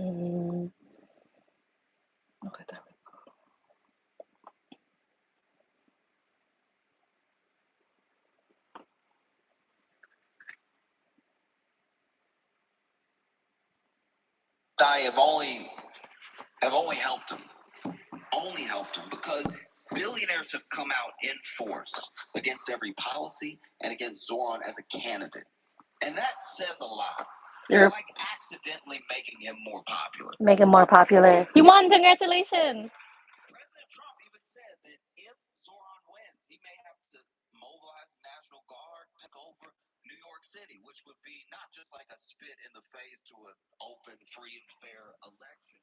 Okay, there we go. I have only helped him. Only helped him because billionaires have come out in force against every policy and against Zoran as a candidate. And that says a lot. They're like accidentally making him more popular. Make him more popular. He won. Congratulations. President Trump even said that if Zoran wins, he may have to mobilize the National Guard to take over New York City, which would be not just like a spit in the face to an open, free, and fair election.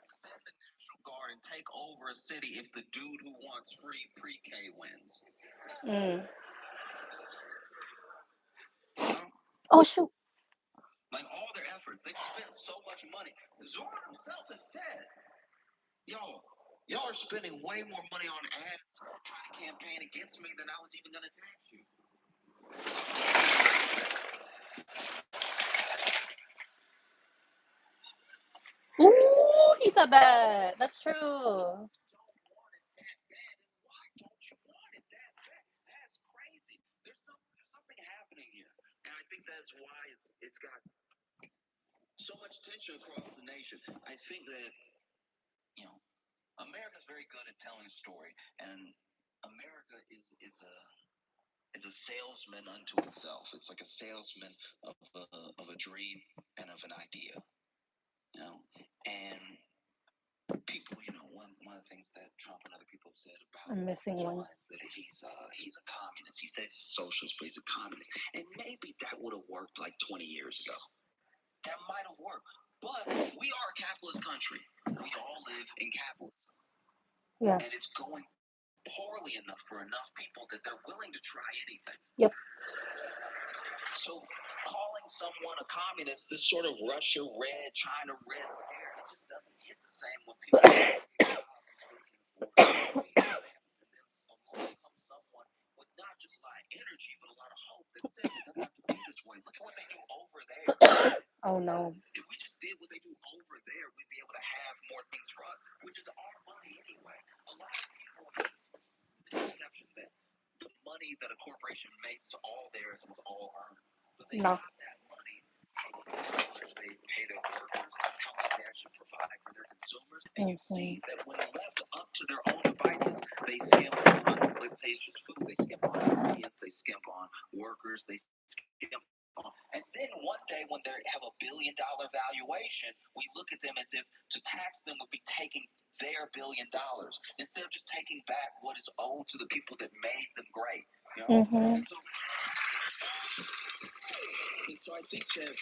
Send the National Guard and take over a city if the dude who wants free pre-K wins. Oh, shoot. Like all their efforts, they've spent so much money. Zoran himself has said, y'all are spending way more money on ads trying to campaign against me than I was even going to tax you. Ooh, he said that. That's true. Don't want it that bad. And why don't you want it that bad? That's crazy. There's something happening here. And I think that's why it's got so much tension across the nation. I think that, America's very good at telling a story, and America is a salesman unto itself. It's like a salesman of a dream and of an idea, And people, one of the things that Trump and other people have said about I'm missing one. is that he's a communist. He says he's a socialist, but he's a communist. And maybe that would have worked like 20 years ago. That might have worked. But we are a capitalist country. We all live in capitalism. Yeah. And it's going poorly enough for enough people that they're willing to try anything. Yep. So calling someone a communist, this sort of Russia red, China red scare, it just doesn't hit the same when people someone with not just a lot of energy, but a lot of hope that says it doesn't have to be this way. Look at what they do over there. Oh, no. If we just did what they do over there, we'd be able to have more things for us, which is our money anyway. A lot of people have this perception that the money that a corporation makes is all theirs and was all earned. But they got that money from how much they pay their workers, how much they actually provide for their consumers. And you see that when left up to their own devices, they skimp on, let's say it's just food, they skimp on ingredients, they skimp on workers, they skimp on. And then one day when they have $1 billion valuation, we look at them as if to tax them would be taking their $1 billion instead of just taking back what is owed to the people that made them great. And so I think that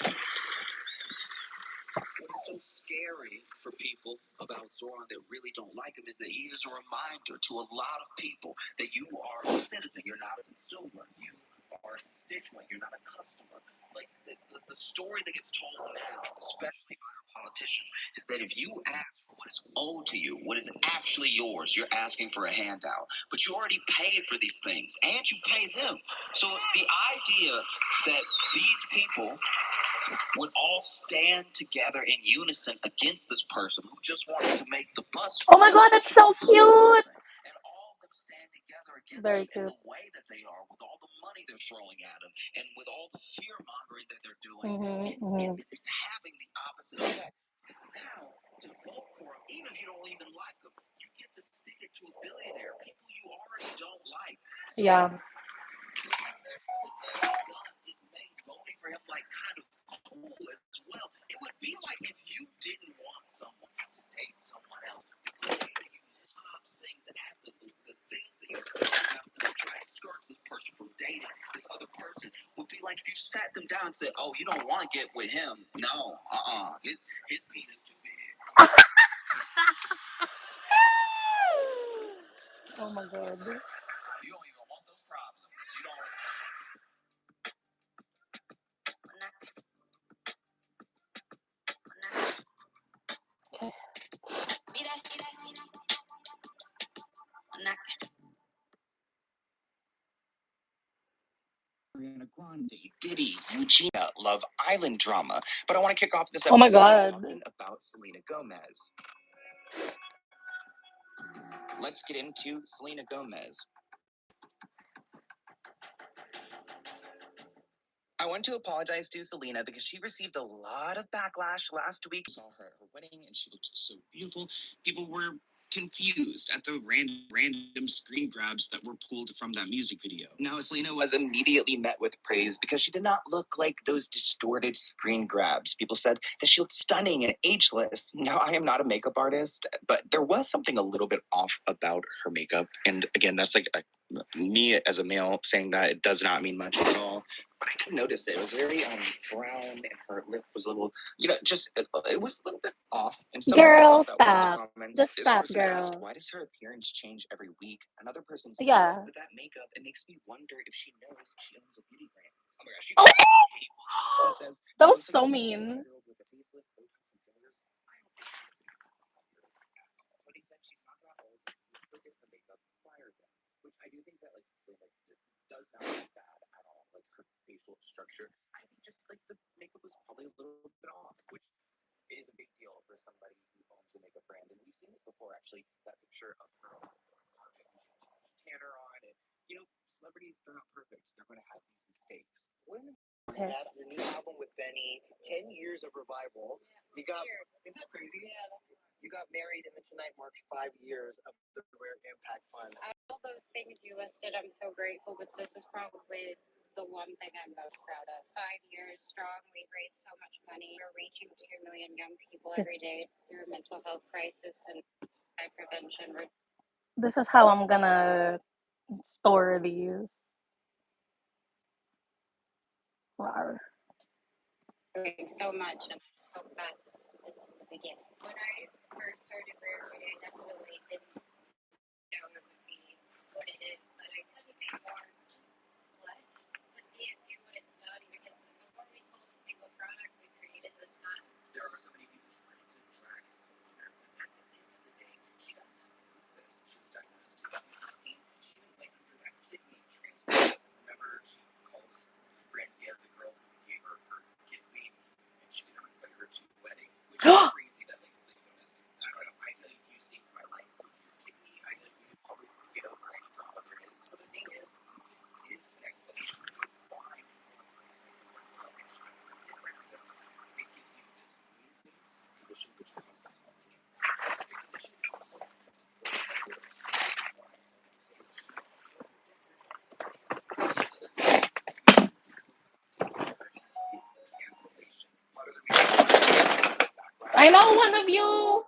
what is so scary for people about Zoran that really don't like him is that he is a reminder to a lot of people that you are a citizen, you're not a consumer, you are a constituent, you're not a customer. Like the story that gets told now, especially by our politicians, is that if you ask for what is owed to you, what is actually yours, you're asking for a handout. But you already paid for these things, and you pay them. So the idea that these people would all stand together in unison against this person who just wants to make the bus. Oh my God, that's so cute. And all of them stand together against him in the way that they are, with all the money they're throwing at him, and with all the fear mongering that they're doing. It's having the opposite effect. Because now, to vote for him, even if you don't even like him, you get to stick it to a billionaire, people you already don't like. Yeah. Is made voting for him like kind of cool as well. It would be like if you didn't want someone to date someone else, the way that you love things and have the things that you say about them to try to skirt this person from dating this other person would be like if you sat them down and said, "Oh, you don't want to get with him? No, his penis too big." Oh my God. You don't even want those problems. You don't. We're gonna Grande, Diddy, Eugenia, Love Island drama. But I want to kick off this Oh my episode by God. talking about Selena Gomez. Let's get into Selena Gomez. I want to apologize to Selena because she received a lot of backlash last week. I saw her at her wedding and she looked so beautiful. People were confused at the random screen grabs that were pulled from that music video. Now, Selena was immediately met with praise because she did not look like those distorted screen grabs. People said that she looked stunning and ageless. Now, I am not a makeup artist, but there was something a little bit off about her makeup. And again, that's like me as a male saying that it does not mean much at all. But I did notice it was very brown, and her lip was a little, just it was a little bit off. And some Girl, people thought that stop. in the comments. Just This stop, person asked, girl. "Why does her appearance change every week?" Another person said, Yeah. "With that makeup, it makes me wonder if she knows she owns a beauty brand." Oh my gosh, she Oh! this person says That she was looks so like a mean. 65-year-old with a facelift, Botox, and fillers. I don't think that's what he said. She's not that old. Look at her makeup prior then, which I do think that Selena does not look bad at all. Like her facial structure, I think just like the makeup was probably a little bit off, which is a big deal for somebody who owns a makeup brand. And we've seen this before, actually. That picture of her on tanner on, and celebrities, they're not perfect. They're going to have these mistakes. Okay. Your new album with Benny, 10 years of revival. You got, isn't that crazy? Yeah. You got married, and then tonight marks 5 years of the Rare Impact Fund. All those things you listed, I'm so grateful, but this is probably the one thing I'm most proud of. 5 years strong, we've raised so much money. We're reaching 2 million young people every day through a mental health crisis and suicide prevention. This is how I'm gonna store these. Rawr. Doing so much, and I'm so glad it's the beginning. When I first started Reorganize, I definitely didn't know it would be what it is, but I couldn't be more just blessed to see it do what it's done, because before we sold a single product, we created this fund. There are so many people trying to drag Selena, but at the end of the day, she does have lupus. She was diagnosed in 2015. She even went under that kidney transplant. Remember, she calls Francia the girl who gave her kidney, and she did not invite her to the wedding, which is crazy that Selena is. I don't know. I feel like if you saved my life with your kidney, I feel like we could probably get over any drama there is. But the thing is an explanation for why people are criticizing mental health issues different, because it gives you this weakness condition which causes swelling. And the condition also affects why some people say she's I know one of you.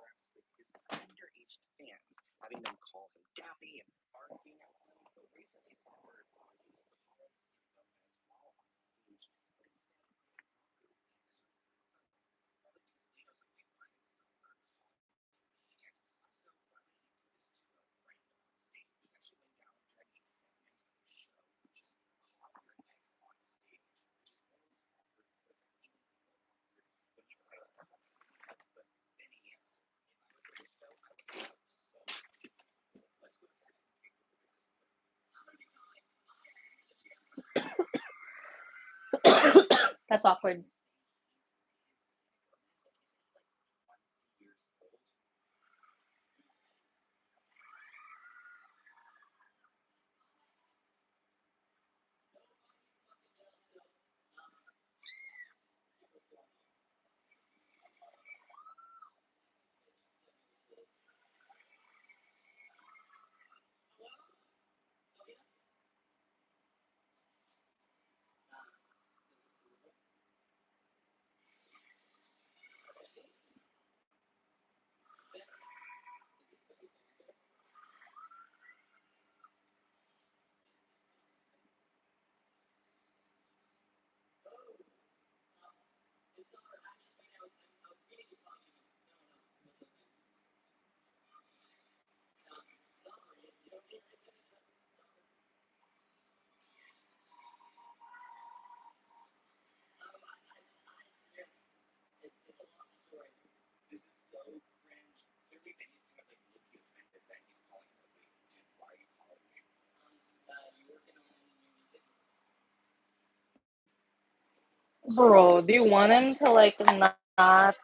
Underage fans having them call him daddy and barking at him. But recently, some were accused of calling Selena Gomez while on stage, but instead all the Selena's a big line is calling me. And also, why would he do this to a friend on stage? This actually went down during a segment of the show, which is caught your ex on stage, which is almost awkward, but even more awkward when he decided to call Selena. But then he answered. If I was at the show, I would have so much. Let's go ahead and take a look at this clip. That's awkward. This is so cringe. Clearly, Benny's kind of low-key offended that he's calling him a baby. Dude, why are you calling me? Bro, do you want him to like not?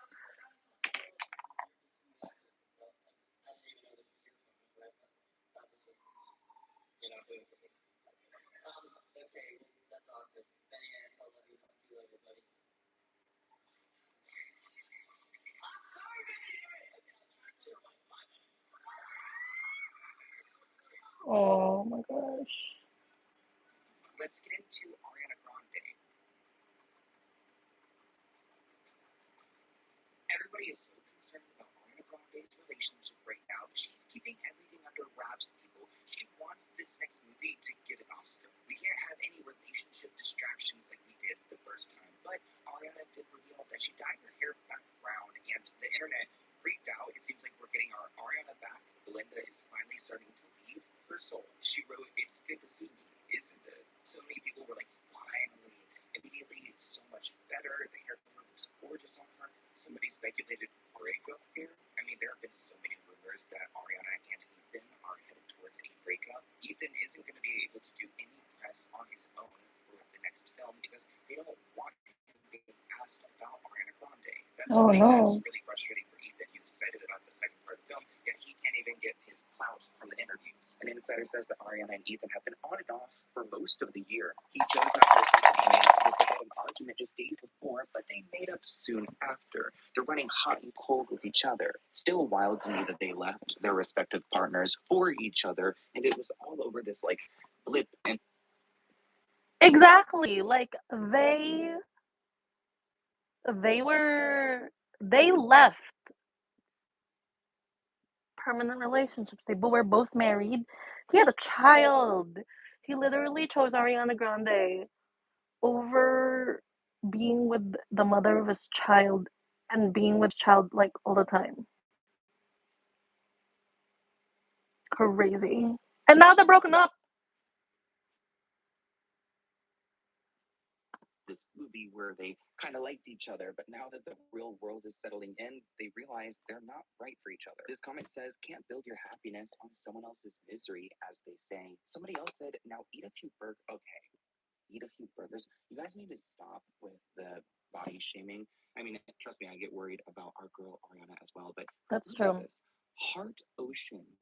Oh my gosh. Let's get into Ariana Grande. Everybody is so concerned about Ariana Grande's relationship right now. She's keeping everything under wraps, people. She wants this next movie to get an Oscar. We can't have any relationship distractions like we did the first time. But Ariana did reveal that she dyed her hair back brown, and the internet freaked out. It seems like we're getting our Ariana back. Belinda is finally starting to leave her soul. She wrote, "It's good to see me, isn't it?" So many people were like, finally. Immediately, so much better. The hair color looks gorgeous on her. Somebody speculated breakup here. I mean, there have been so many rumors that Ariana and Ethan are headed towards a breakup. Ethan isn't going to be able to do any press on his own for the next film because they don't want him being asked about Ariana Grande. That's Oh something that's no. really frustrating for Ethan. He's excited about the second part of the film, yet he can't even get his clout from the interviews. An insider says that Ariana and Ethan have been on and off for most of the year. He chose not to attend meetings because they had an argument just days before, but they made up soon after. They're running hot and cold with each other. Still wild to me that they left their respective partners for each other, and it was all over this like blip and Exactly. Like they left permanent relationships. They were both married. He had a child. He literally chose Ariana Grande over being with the mother of his child and being with his child like all the time. Crazy. And now they're broken up. this movie where they kind of liked each other, but now that the real world is settling in, they realize they're not right for each other. This comment says, "Can't build your happiness on someone else's misery," as they say. Somebody else said, "Now eat a few burgers." Okay, eat a few burgers. You guys need to stop with the body shaming. I mean, trust me, I get worried about our girl Ariana as well, but That's who said true. this? Heart Ocean.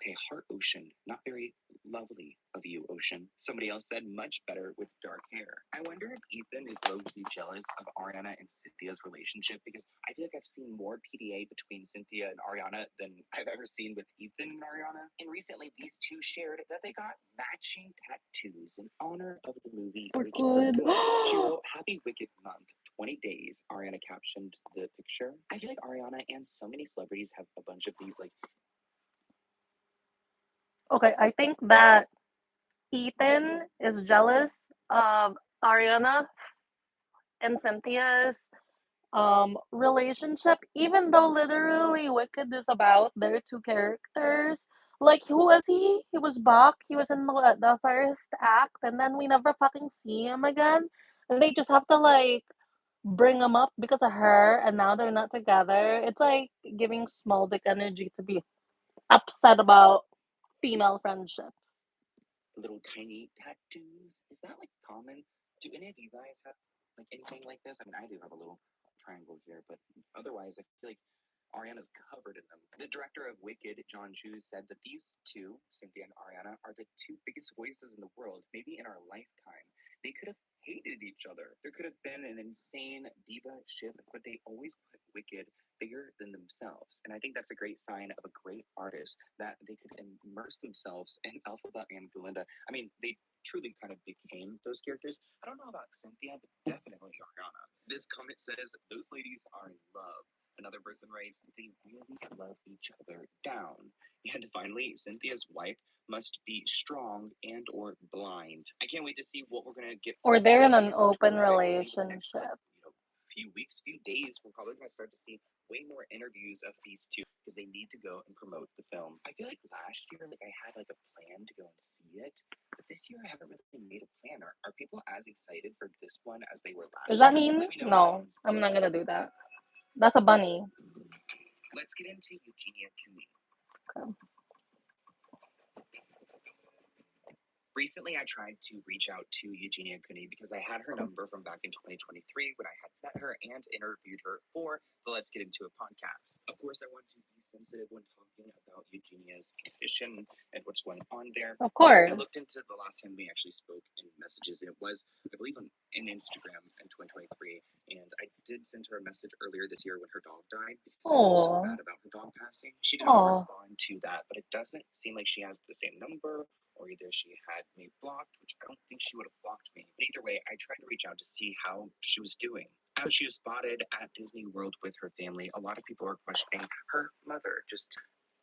Okay, Heart Ocean. Not very lovely of you, Ocean. Somebody else said much better with dark hair. I wonder if Ethan is low-key jealous of Ariana and Cynthia's relationship because I feel like I've seen more PDA between Cynthia and Ariana than I've ever seen with Ethan and Ariana. And recently, these two shared that they got matching tattoos in honor of the movie We're Wicked for good. Good. She wrote, "Happy Wicked Month. 20 days." Ariana captioned the picture. I feel like Ariana and so many celebrities have a bunch of these like Okay, I think that Ethan is jealous of Ariana and Cynthia's relationship, even though literally Wicked is about their two characters. Like, who was he? He was Bach. He was in the first act, and then we never fucking see him again. And they just have to like bring him up because of her, and now they're not together. It's like giving small dick energy to be upset about female friendships. little tiny tattoos. Is that like common? Do any of you guys have like anything like this? I mean, I do have a little triangle here, but otherwise, I feel like Ariana's covered in them. The director of Wicked, John Chu, said that these two, Cynthia and Ariana, are the two biggest voices in the world, maybe in our lifetime. They could have hated each other. There could have been an insane diva ship, but they always put Wicked bigger than themselves. And I think that's a great sign of a great artist that they could immerse themselves in Alphaba and Belinda. I mean, they truly kind of became those characters. I don't know about Cynthia, but definitely Ariana. This comment says, "Those ladies are in love." Another person writes, "They really love each other down." And finally, Cynthia's wife must be strong and or blind. I can't wait to see what we're gonna get Or from they're this in an next open tour. I think the next relationship. few weeks, few days, we're probably gonna start to see way more interviews of these two because they need to go and promote the film. I feel like last year, like I had like a plan to go and see it, but this year I haven't really made a plan. Are people as excited for this one as they were Is last that year? mean? Let me know in the No, comments I'm below. not gonna do that. That's a bunny. Let's get into Eugenia Camille. Recently, I tried to reach out to Eugenia Cooney because I had her number from back in 2023 when I had met her and interviewed her for the Let's Get Into It podcast. Of course, I want to be sensitive when talking about Eugenia's condition and what's going on there. Of I course. looked into the last time we actually spoke in messages, and it was, I believe, on in Instagram in 2023. And I did send her a message earlier this year when her dog died because I felt so Oh. bad about her dog passing. She did not Oh. respond to that, but it doesn't seem like she has the same number, or either she had me blocked, which I don't think she would have blocked me. But either way, I tried to reach out to see how she was doing. As she was spotted at Disney World with her family, a lot of people are questioning her mother, just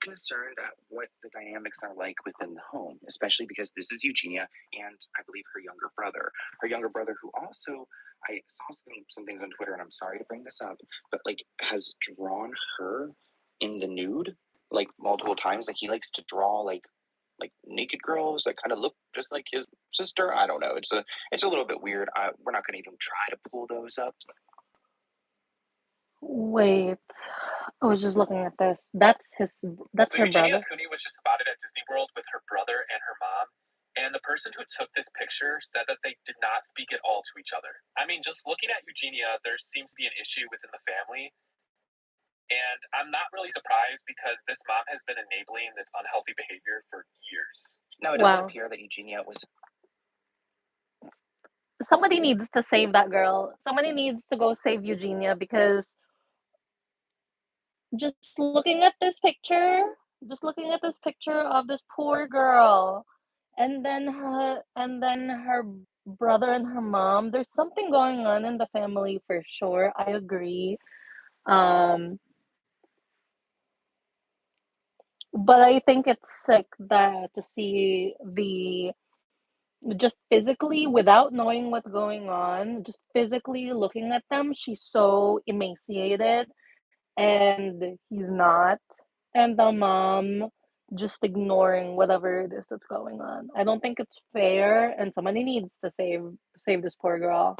concerned at what the dynamics are like within the home, especially because this is Eugenia and I believe her younger brother. Her younger brother, who also, I saw some things on Twitter, and I'm sorry to bring this up, but like has drawn her in the nude like multiple times. Like he likes to draw like naked girls that kind of look just like his sister. I don't know. It's a little bit weird. We're not going to even try to pull those up. Wait. I was just looking at this. That's his. That's So her Eugenia brother. Cooney was just spotted at Disney World with her brother and her mom. And the person who took this picture said that they did not speak at all to each other. I mean, just looking at Eugenia, there seems to be an issue within the family. And I'm not really surprised because this mom has been enabling this unhealthy behavior for years. No, it doesn't Wow. appear that Eugenia was. Somebody needs to save that girl. Somebody needs to go save Eugenia because just looking at this picture, of this poor girl, and then her brother and her mom. There's something going on in the family for sure. I agree. Um, but I think it's sick that to see the just physically without knowing what's going on, just physically looking at them, she's so emaciated and he's not. And the mom just ignoring whatever it is that's going on. I don't think it's fair and somebody needs to save this poor girl.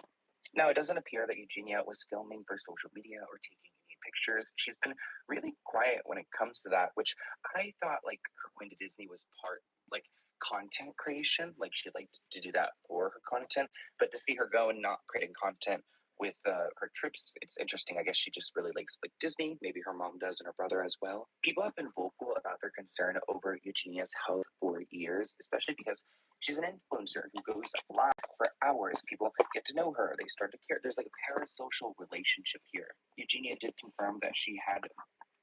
No, it doesn't appear that Eugenia was filming for social media or taking any pictures. She's been really quiet when it comes to that, which I thought like her going to Disney was part like content creation. Like she liked to do that for her content, but to see her go and not creating content with her trips, it's interesting. I guess she just really likes like Disney. Maybe her mom does and her brother as well. People have been vocal about their concern over Eugenia's health for years, especially because she's an influencer who goes live for hours. People get to know her. They start to care. There's like a parasocial relationship here. Eugenia did confirm that she had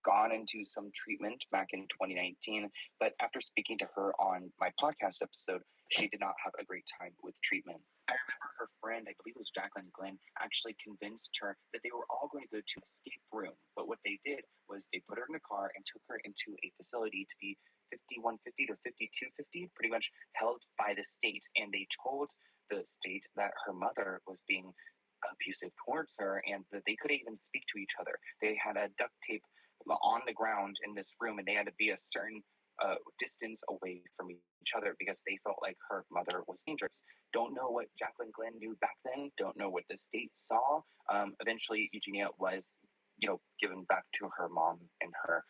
gone into some treatment back in 2019, but after speaking to her on my podcast episode, she did not have a great time with treatment. I remember her friend, I believe it was Jacqueline Glenn, actually convinced her that they were all going to go to an escape room. But what they did was they put her in a car and took her into a facility to be 5150 to 5250, pretty much held by the state. And they told the state that her mother was being abusive towards her and that they couldn't even speak to each other. They had a duct tape on the ground in this room and they had to be a certain distance away from each other because they felt like her mother was dangerous. Don't know what Jacqueline Glenn knew back then. Don't know what the state saw. Eventually, Eugenia was, given back to her mom and her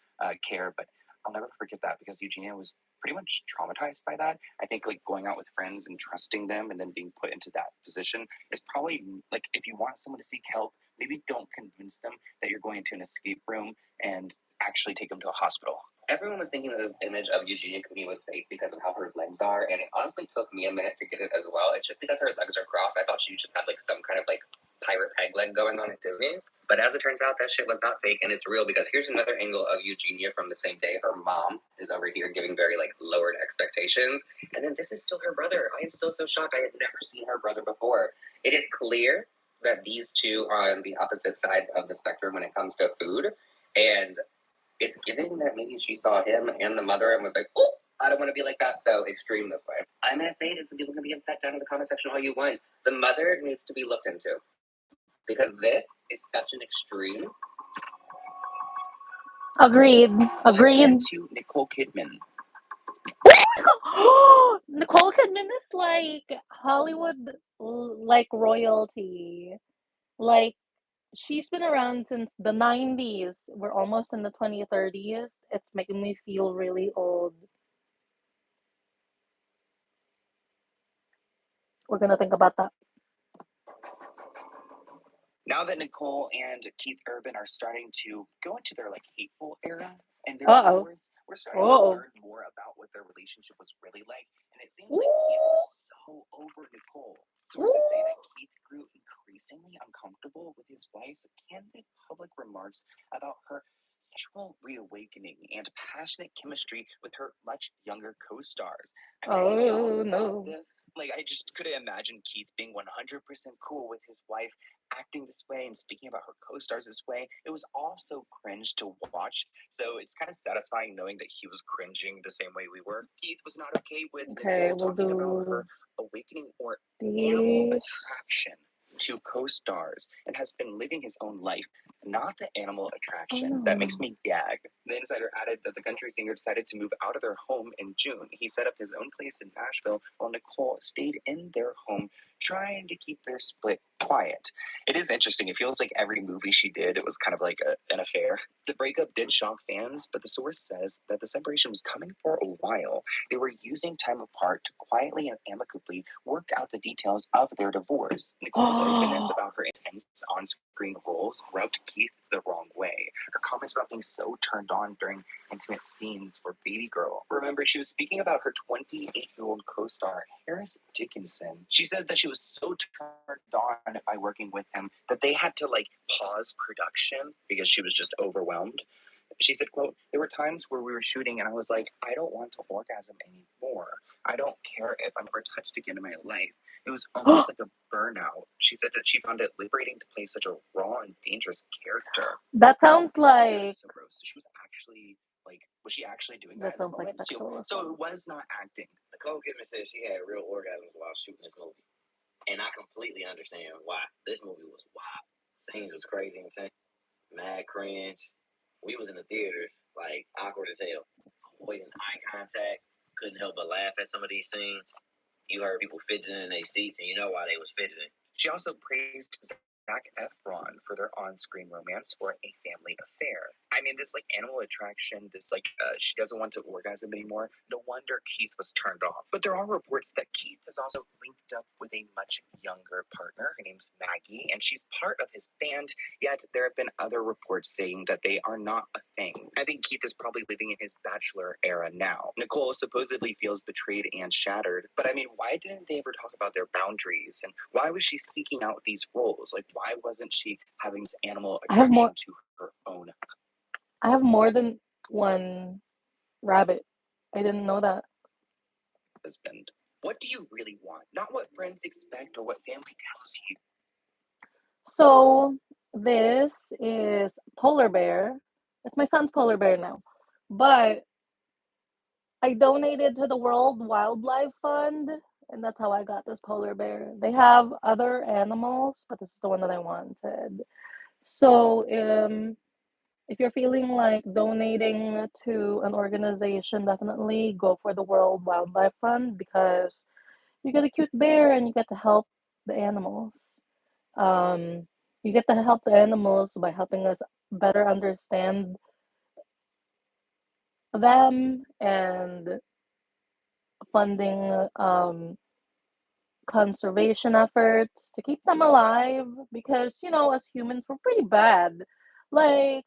care, but I'll never forget that because Eugenia was pretty much traumatized by that. I think like going out with friends and trusting them and then being put into that position is probably like if you want someone to seek help, maybe don't convince them that you're going to an escape room and actually take them to a hospital. Everyone was thinking that this image of Eugenia Cooney was fake because of how her legs are, and it honestly took me a minute to get it as well. It's just because her legs are crossed. I thought she just had like some kind of like pirate peg leg going on at Disney. But as it turns out, that shit was not fake, and it's real because here's another angle of Eugenia from the same day. Her mom is over here giving very like lowered expectations, and then this is still her brother. I am still so shocked. I had never seen her brother before. It is clear that these two are on the opposite sides of the spectrum when it comes to food, and it's giving that maybe she saw him and the mother and was like, oh, I don't want to be like that, so extreme this way. I'm going to say this, and people can be upset down in the comment section all you want. The mother needs to be looked into because this is such an extreme. Agreed. Agreed. To Nicole Kidman. Nicole Kidman is like Hollywood, like royalty. Like she's been around since the 90s. We're almost in the 2030s. It's making me feel really old. We're gonna think about that. Now that Nicole and Keith Urban are starting to go into their like hateful era and their Uh oh. divorce, we're starting to Oh. learn more about what their relationship was really like. And it seems like Keith Ooh. was so over Nicole. Sources say that Keith grew increasingly uncomfortable with his wife's candid public remarks about her sexual reawakening and passionate chemistry with her much younger co-stars. I mean, have you Oh ever thought no. this? Like, I just couldn't imagine Keith being 100% cool with his wife acting this way and speaking about her co-stars this way. It was all so cringe to watch. So it's kind of satisfying knowing that he was cringing the same way we were. Keith was not okay with Okay, Nicole we'll talking about her do awakening or animal these. attraction to co-stars and has been living his own life, not the animal Oh attraction. That makes no. me gag. The insider added that the country singer decided to move out of their home in June. He set up his own place in Nashville while Nicole stayed in their home, trying to keep their split quiet. It is interesting. It feels like every movie she did, it was kind of like an affair. The breakup did shock fans, but the source says that the separation was coming for a while. They were using time apart to quietly and amicably work out the details of their divorce. Nicole's openness about her intense on screen roles rubbed Keith the wrong way. Her comments about being so turned on during intimate scenes for Baby Girl. Remember, she was speaking about her 28-year-old co star, Harris Dickinson. She said that she was so turned on by working with him that they had to like pause production because she was just overwhelmed. She said, quote, there were times where we were shooting and I was like, I don't want to orgasm anymore. I don't care if I'm ever touched again in my life. It was almost like a burnout. She said that she found it liberating to play such a raw and dangerous character. That sounds That like is so gross. So she was actually like, was she actually doing that that in the sounds like moment? sexual So assault. it was not acting. Nicole Kidman said she had real orgasms while shooting this movie, and I completely understand why. This movie was wild. Scenes was crazy insane, mad cringe. We was in the theaters, like awkward as hell, avoiding eye contact. Couldn't help but laugh at some of these scenes. You heard people fidgeting in their seats, and you know why they was fidgeting. She also praised Zac Efron for their on-screen romance for a family affair. I mean, this like animal attraction, this like she doesn't want to orgasm anymore. No wonder Keith was turned off. But there are reports that Keith has also linked up with a much younger partner. Her name's Maggie, and she's part of his band. Yet there have been other reports saying that they are not a thing. I think Keith is probably living in his bachelor era now. Nicole supposedly feels betrayed and shattered, but I mean, why didn't they ever talk about their boundaries? And why was she seeking out these roles? Like, why wasn't she having this animal I have attraction more. to her own I have more than one rabbit. I didn't know that. husband? What do you really want? Not what friends expect or what family tells you. So this is polar bear. It's my son's polar bear now, but I donated to the World Wildlife Fund, and that's how I got this polar bear. They have other animals, but this is the one that I wanted. So, if you're feeling like donating to an organization, definitely go for the World Wildlife Fund because you get a cute bear and you get to help the animals. Um, you get to help the animals by helping us better understand them and funding conservation efforts to keep them alive because as humans we're pretty bad. Like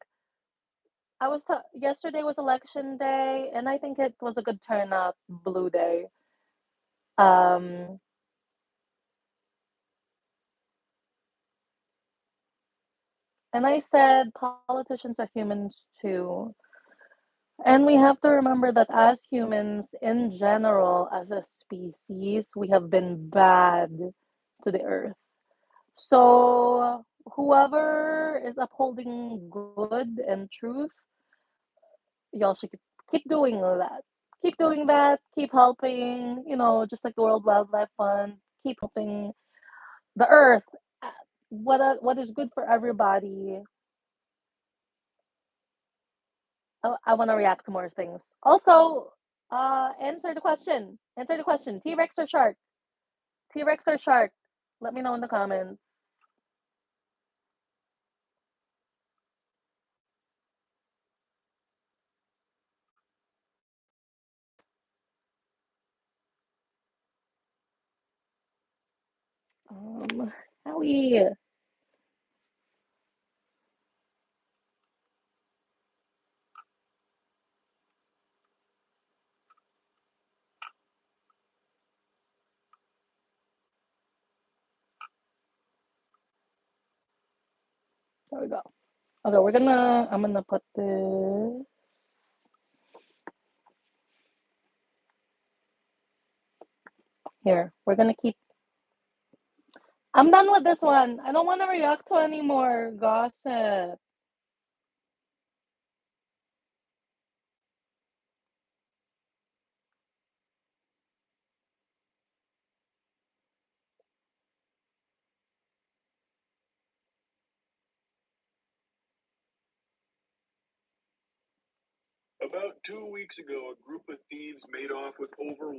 yesterday was election day and I think it was a good turnout blue day. um and I said politicians are humans too, and we have to remember that as humans in general, as a species, we have been bad to the earth. So whoever is upholding good and truth, y'all should keep doing that. Keep doing that. Keep helping. Just like the World Wildlife Fund. Keep helping the Earth. What is good for everybody. I want to react to more things. Also, answer the question. Answer the question. T Rex or shark? T Rex or shark? Let me know in the comments. we? There we go. Okay, I'm gonna put this here. We're gonna keep, I'm done with this one. I don't want to react to any more gossip. About 2 weeks ago, a group of thieves made off with over $100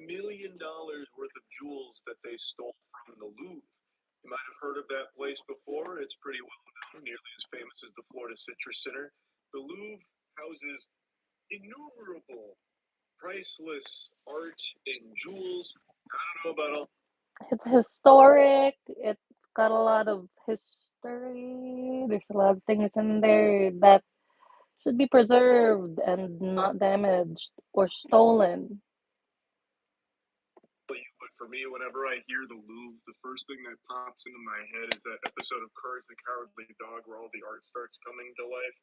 million worth of jewels that they stole from the Louvre. You might have heard of that place before. It's pretty well known, nearly as famous as the Florida Citrus Center. The Louvre houses innumerable priceless art and jewels. I don't know about all. It's historic. It's got a lot of history. There's a lot of things in there that should be preserved and not damaged or stolen. But for me, whenever I hear the Louvre, the first thing that pops into my head is that episode of Courage the Cowardly Dog where all the art starts coming to life.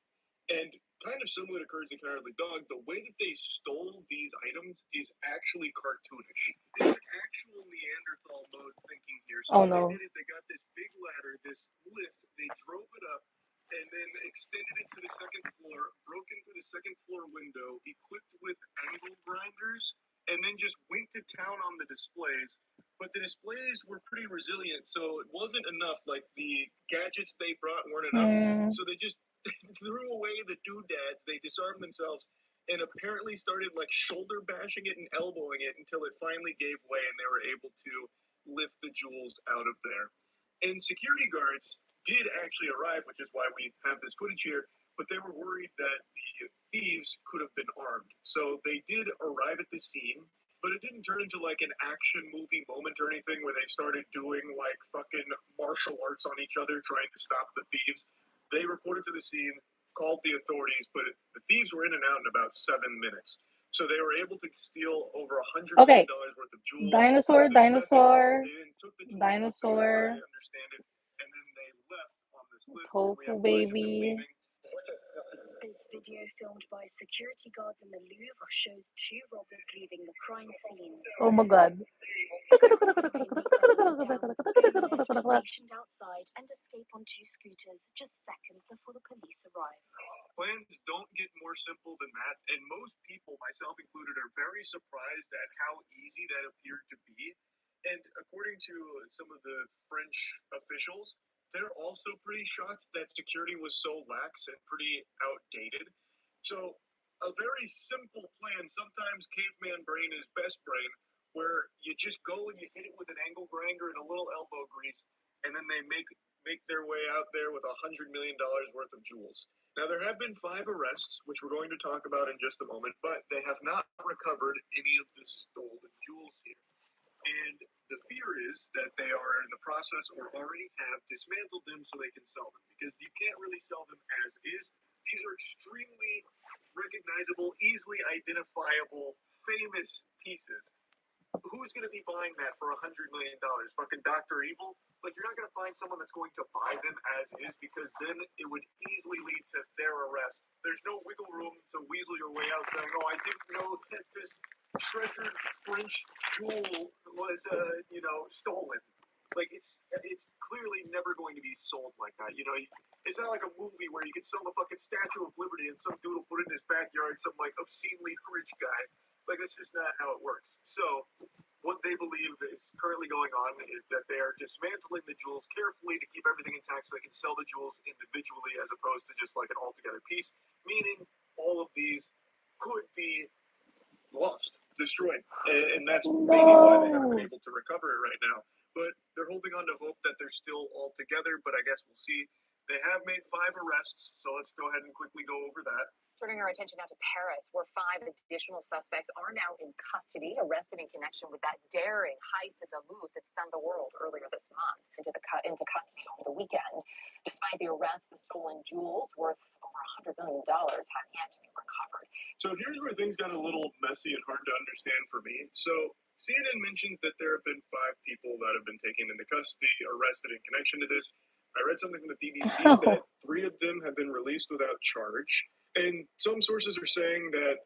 And kind of similar to Courage the Cowardly Dog, the way that they stole these items is actually cartoonish. It's like actual Neanderthal mode thinking here. So Oh what no. they did is they got this big ladder, this lift, they drove it up, and then extended it to the second floor, broke into the second floor window, equipped with angle grinders, and then just went to town on the displays. But the displays were pretty resilient, so it wasn't enough. Like the gadgets they brought weren't enough. So they just threw away the doodads. They disarmed themselves and apparently started like shoulder bashing it and elbowing it until it finally gave way and they were able to lift the jewels out of there. And security guards did actually arrive, which is why we have this footage here, but they were worried that the thieves could have been armed. So they did arrive at the scene, but it didn't turn into like an action movie moment or anything where they started doing like fucking martial arts on each other trying to stop the thieves. They reported to the scene, called the authorities, but the thieves were in and out in about 7 minutes. So they were able to steal over $100 million Okay. worth of jewels. Dinosaur, They spent it. dinosaur, They then took the jewels, as dinosaur, I understand it, and then they left on this lift. We tofu have footage of them baby. leaving. This video filmed by security guards in the Louvre shows two robbers leaving the crime scene. Oh my god. They make their way down the lift stationed outside and escape on two scooters just seconds before the police arrive. Plans don't get more simple than that, and most people, myself included, are very surprised at how easy that appeared to be. And according to some of the French officials, they're also pretty shocked that security was so lax and pretty outdated. So, a very simple plan, sometimes caveman brain is best brain, where you just go and you hit it with an angle grinder and a little elbow grease, and then they make their way out there with $100 million worth of jewels. Now, there have been 5 arrests, which we're going to talk about in just a moment, but they have not recovered any of the stolen jewels here. And the fear is that they are in the process or already have dismantled them so they can sell them, because you can't really sell them as is. These are extremely recognizable, easily identifiable, famous pieces. Who's going to be buying that for $100 million? Fucking Dr. Evil? Like, you're not going to find someone that's going to buy them as is, because then it would easily lead to their arrest. There's no wiggle room to weasel your way out saying, oh, I didn't know that this treasured French jewel was, stolen. Like, it's clearly never going to be sold like that. You know, it's not like a movie where you can sell the fucking Statue of Liberty and some dude will put it in his backyard, some, like, obscenely rich guy. Like, that's just not how it works. So, what they believe is currently going on is that they are dismantling the jewels carefully to keep everything intact so they can sell the jewels individually as opposed to just like an altogether piece, meaning all of these could be lost, destroyed. And that's maybe why they haven't been able to recover it right now. But they're holding on to hope that they're still all together, but I guess we'll see. They have made 5 arrests, so let's go ahead and quickly go over that. Turning our attention now to Paris, where 5 additional suspects are now in custody, arrested in connection with that daring heist at the Louvre that stunned the world earlier this month. Into custody over the weekend. Despite the arrest, the stolen jewels worth over $100 million have yet to be recovered. So here's where things got a little messy and hard to understand for me. So CNN mentions that there have been 5 people that have been taken into custody, arrested in connection to this. I read something from the BBC that 3 of them have been released without charge. And some sources are saying that,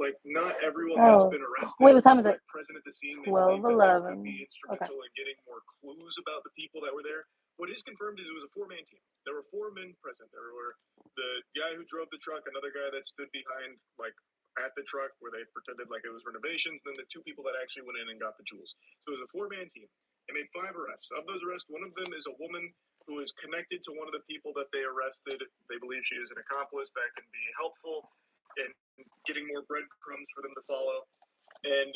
like, not everyone that's been arrested Wait, what time is it? present at the scene. 12:11. Could be instrumental in getting more clues about the people that were there. What is confirmed is it was a 4-man team. There were 4 men present. There were the guy who drove the truck, another guy that stood behind, like, at the truck where they pretended like it was renovations, then the 2 people that actually went in and got the jewels. So it was a 4-man team. They made 5 arrests. Of those arrests, one of them is a woman who is connected to one of the people that they arrested. They believe she is an accomplice that can be helpful in getting more breadcrumbs for them to follow. And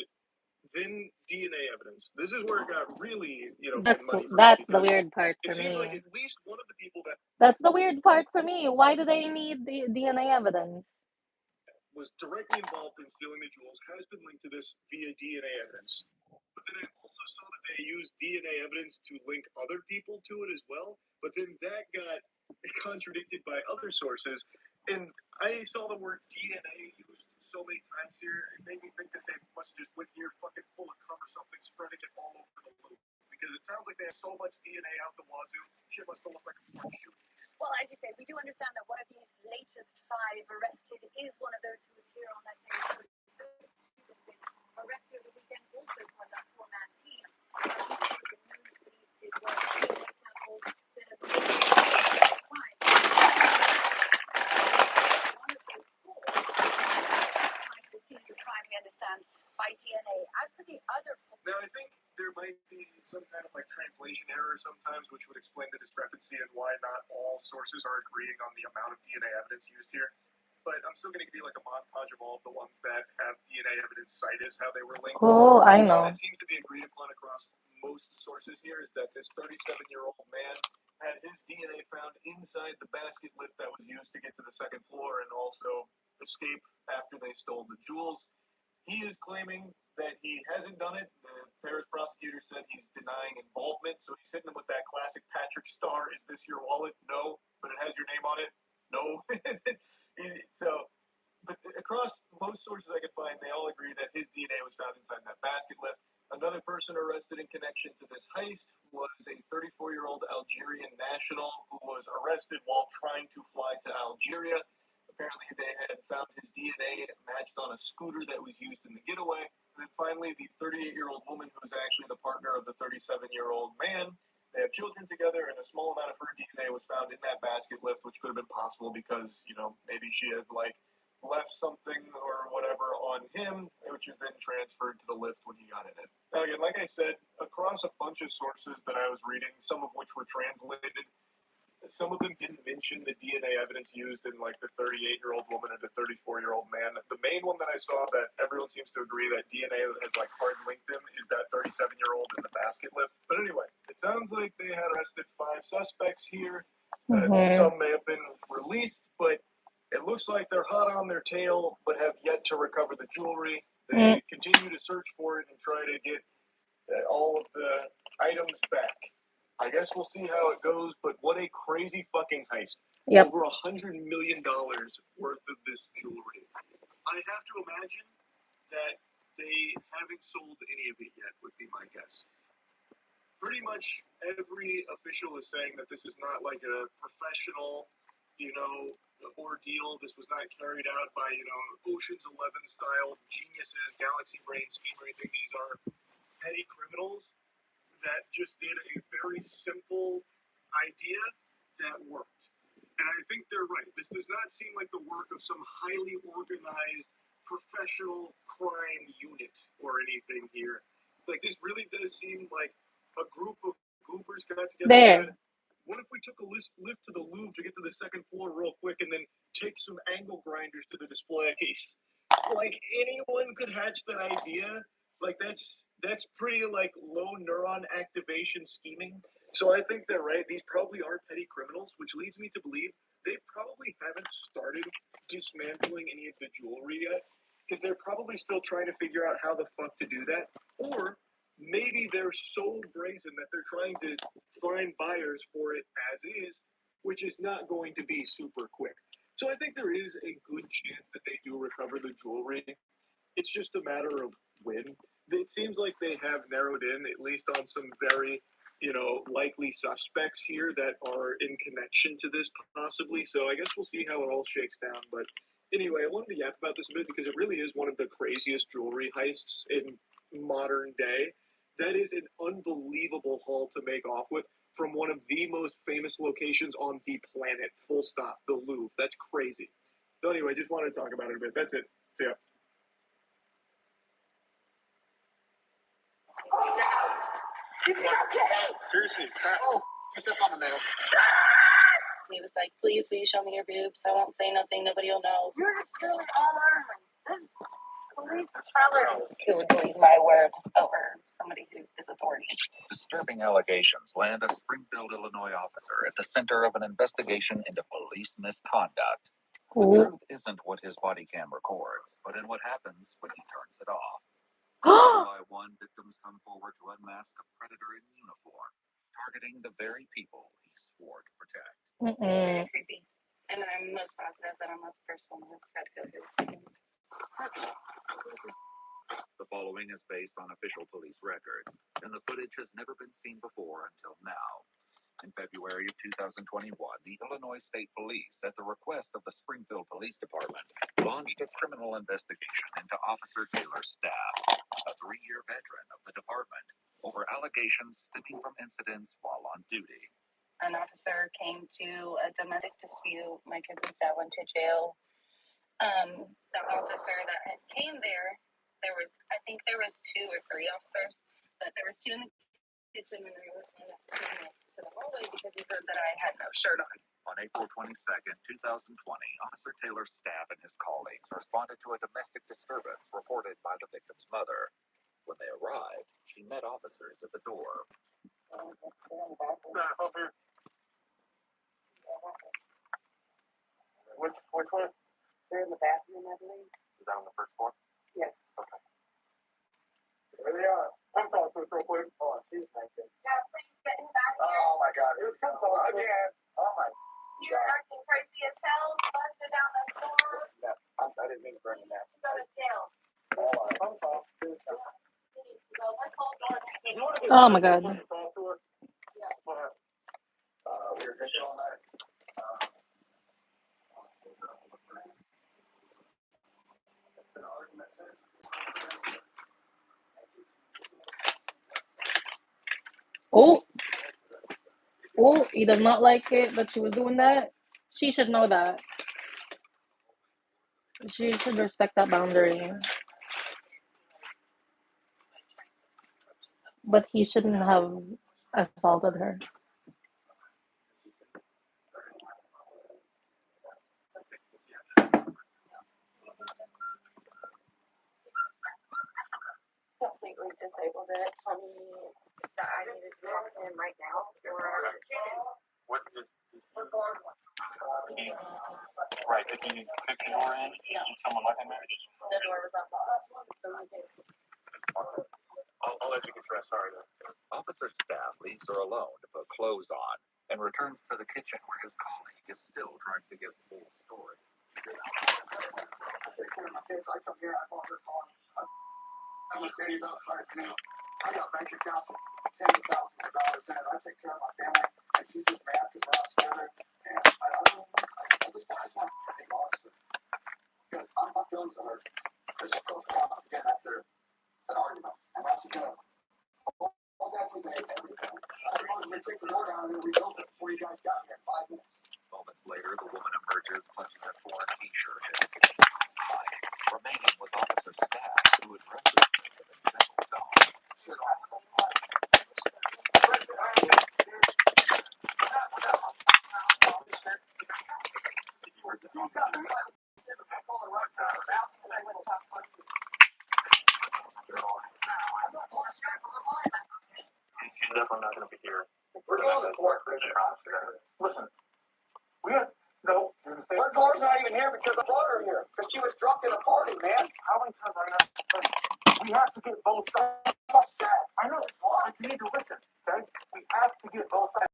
then DNA evidence. This is where it got really, That's muddy for that's me, the weird part for it seems like me. at least one of the people that That's the weird part for me. Why do they need the DNA evidence? was directly involved in stealing the jewels has been linked to this via DNA evidence. But then I also saw that they used DNA evidence to link other people to it as well. But then that got contradicted by other sources. And I saw the word DNA used so many times here, it made me think that they must have just went here fucking full of cum or something, spreading it all over the loop. Because it sounds like they have so much DNA out the wazoo, shit must have looked like a smart shoot. Well, as you say, we do understand that one of these latest 5 arrested is one of those who was here on that day. Arrested over the weekend, also part of that 4-man team. The news release it was DNA samples that have been crime. One of those 4 times the scene of the crime, we understand, by DNA. As to the other 4. Now, I think there might be some kind of like translation error sometimes, which would explain the discrepancy and why not all sources are agreeing on the amount of DNA evidence used here. But I'm still going to give you like a montage of all of the ones that have DNA evidence cited as how they were linked. Oh, I know. That seems to be agreed upon across most sources here is that this 37-year-old man had his DNA found inside the basket lift that was used to get to the 2nd floor and also escape after they stole the jewels. He is claiming that he hasn't done it. The Paris prosecutor said he's denying involvement, so he's hitting him with that classic Patrick Star, is this your wallet? No, but it has your name on it? No. So, but across most sources I could find, they all agree that his DNA was found inside that basket lift. Another person arrested in connection to this heist was a 34-year-old Algerian national who was arrested while trying to fly to Algeria. Apparently, they had found his DNA matched on a scooter that was used in the getaway. And then finally, the 38-year-old woman who was actually the partner of the 37-year-old man. They have children together, and a small amount of her DNA was found in that basket lift, which could have been possible because, maybe she had, like, left something or whatever on him, which is then transferred to the lift when he got in it. Now, again, like I said, across a bunch of sources that I was reading, some of which were translated, some of them didn't mention the DNA evidence used in, like, the 38-year-old woman or the 34-year-old man. The main one that I saw that everyone seems to agree that DNA has, like, hard linked them is that 37-year-old in the basket lift. But anyway, it sounds like they had arrested 5 suspects here. Some may have been released, but it looks like they're hot on their tail, but have yet to recover the jewelry. They continue to search for it and try to get all of the items back. I guess we'll see how it goes, but what a crazy fucking heist. Yep. Over $100 million worth of this jewelry. I have to imagine that they haven't sold any of it yet, would be my guess. Pretty much every official is saying that this is not like a professional, ordeal. This was not carried out by, Ocean's 11 style geniuses, galaxy brain scheme or anything. These are petty criminals that just did a very simple idea that worked. And I think they're right. This does not seem like the work of some highly organized professional crime unit or anything here. Like, this really does seem like a group of goobers got together and said, what if we took a lift to the Louvre to get to the 2nd floor real quick and then take some angle grinders to the display case? Like, anyone could hatch that idea. Like, that's That's pretty like low neuron activation scheming. So I think they're right. These probably are petty criminals, which leads me to believe they probably haven't started dismantling any of the jewelry yet, because they're probably still trying to figure out how the fuck to do that. Or maybe they're so brazen that they're trying to find buyers for it as is, which is not going to be super quick. So I think there is a good chance that they do recover the jewelry. It's just a matter of when. It seems like they have narrowed in, at least on some very, likely suspects here that are in connection to this possibly. So I guess we'll see how it all shakes down. But anyway, I wanted to yap about this a bit because it really is one of the craziest jewelry heists in modern day. That is an unbelievable haul to make off with from one of the most famous locations on the planet. Full stop. The Louvre. That's crazy. So anyway, just wanted to talk about it a bit. That's it. See ya. Seriously, put up on the middle. He was like, please show me your boobs. I won't say nothing. Nobody will know. You're just really all over me. This police fellow. Who would believe my word over somebody who is authority? Disturbing allegations land a Springfield, Illinois officer at the center of an investigation into police misconduct. The truth isn't what his body cam records, but in what happens when he turns it off. One by one, victims come forward to unmask a predator in uniform, targeting the very people he swore to protect. It's very creepy. And I'm most positive that I'm the first one who said it. The following is based on official police records, and the footage has never been seen before until now. In February of 2021, the Illinois State Police, at the request of the Springfield Police Department, launched a criminal investigation into Officer Taylor's staff, a 3-year veteran of the department, over allegations stemming from incidents while on duty. An officer came to a domestic dispute. My cousin's dad went to jail. The officer that came there was, I think there was 2 or 3 officers, but there was 2 in the kitchen, and there was one that came up to the hallway because he heard that I had no shirt on. On April 22nd, 2020, Officer Taylor's staff and his colleagues responded to a domestic disturbance reported by the victim's mother. When they arrived, she met officers at the door. Staff up here. Which one? They're in the bathroom, I believe. Is that on the first floor? Yes. Okay. There they are. Come talk to us real quick. Oh, she's nice. Yeah, please get him back here. Oh my God. Here comes again. Oh my. You're acting crazy as hell. Busted down the door. Yeah, I didn't mean to bring him out. Go to jail. Come talk to us. Let's hold on. Oh my God. Talk to us. Yeah. We're good all night. Oh, he does not like it that she was doing that. She should know that. She should respect that boundary. But he shouldn't have assaulted her. Completely disabled it. Told me that I needed to talk to him right now. What is right, did you pick the door in? Did someone let him in? The door was unlocked. So we did. I'll let you get dressed. Sorry. Officer staff leaves her alone to put clothes on and returns to the kitchen where his colleague is still trying to get the full story. I take care of my kids. I come here, I call her calling. I'm a city's outside now. I got bank accounts with tens of thousands of dollars in it. I take care of my family, and she's just mad because we're out together. And I despise my officer because I'm not feeling so hurt. They're supposed to come out again after an argument, and now she's gonna. All that was everything. I suppose we kicked the door down and then rebuilt it before you guys got here in 5 minutes. Moments later, the woman emerges clutching a torn T-shirt and a spike, remaining with officer staff who addresses her in a gentle tone. definitely not going to be here. We're going to court, Richard. Listen, we have no. Her car's not even here because I brought her here because she was drunk at a party, man. How many times are I going to say? We have to get both sides. I'm upset. I know it's hard. You need to listen, okay? We have to get both sides.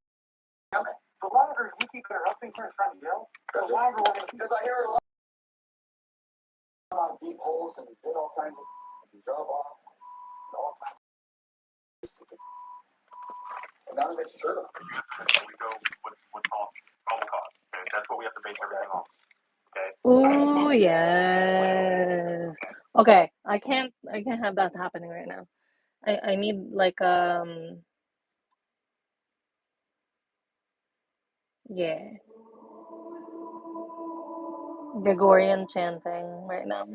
The longer you keep interrupting her and trying to yell, the longer we're going to. Because I hear her on deep holes and did all kinds of drove off and all kinds of stupid. And none of it's true. We go what's called probable cause. Okay, that's what we have to base everything on. Okay. Ooh, yes. Okay, I can't have that happening right now. I need like yeah, Gregorian chanting right now.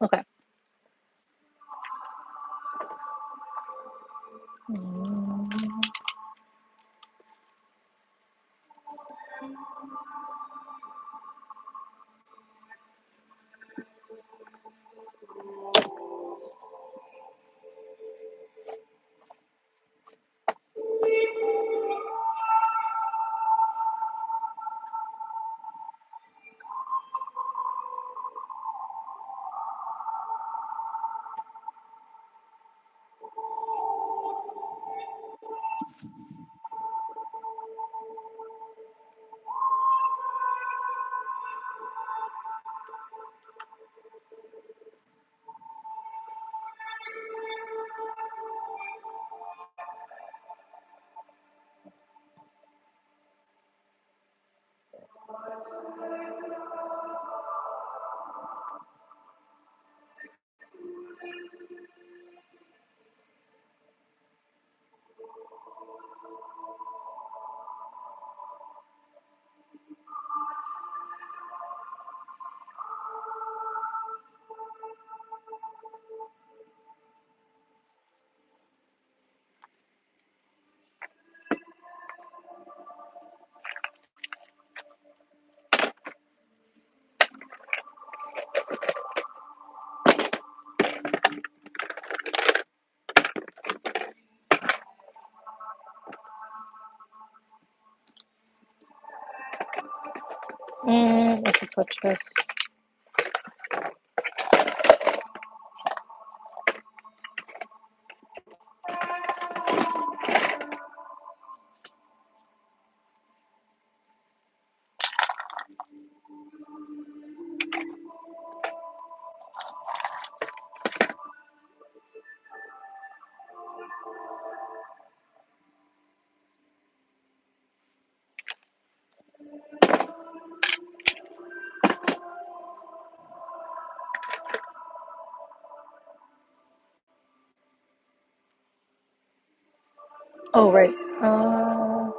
Okay. Mm. I should switch this. Oh, right. Uh,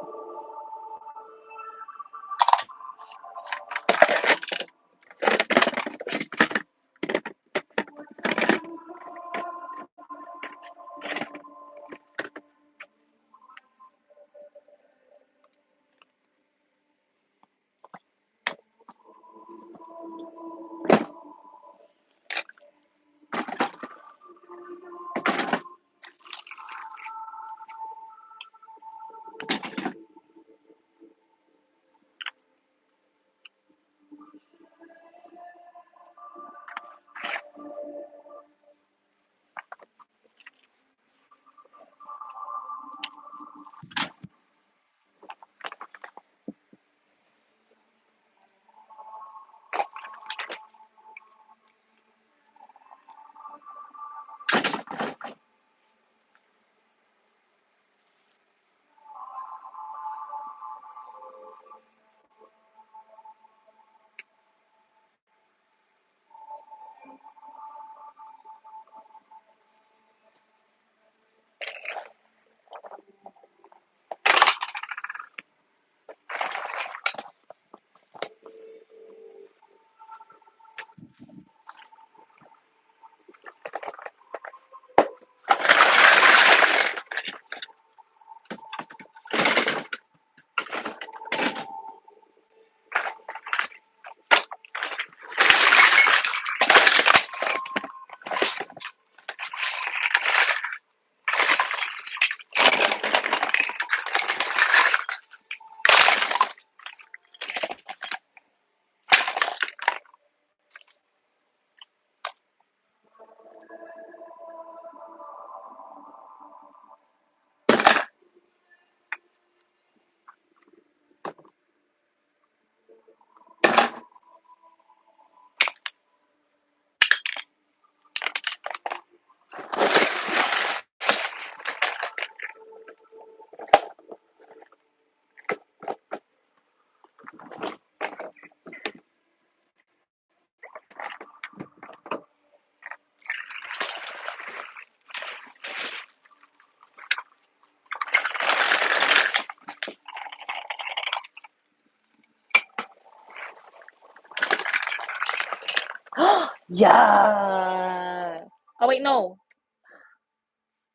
yeah. Oh wait, no.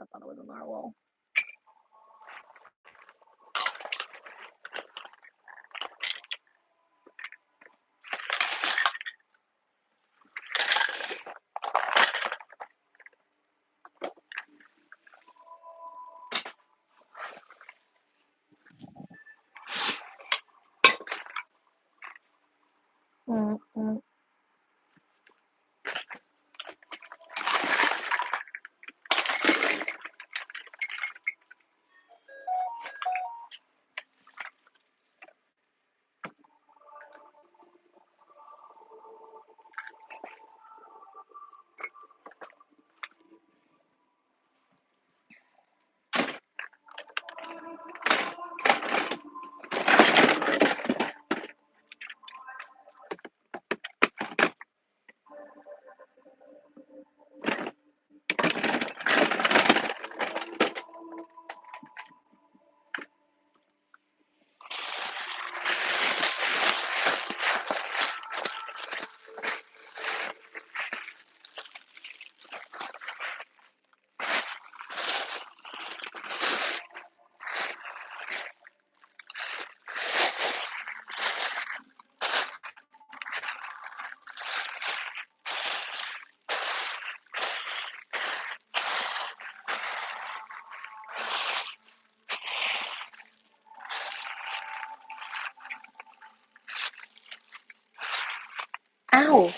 I thought it was a narwhal. Mm-mm. Ow.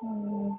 Mm.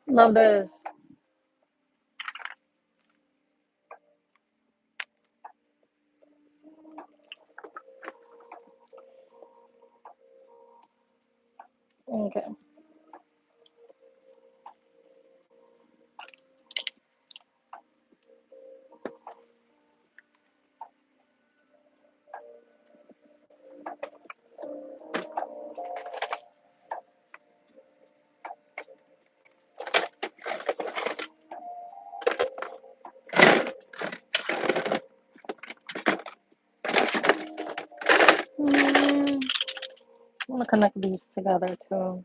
Love this. Okay. Mm, I'm gonna connect these together too.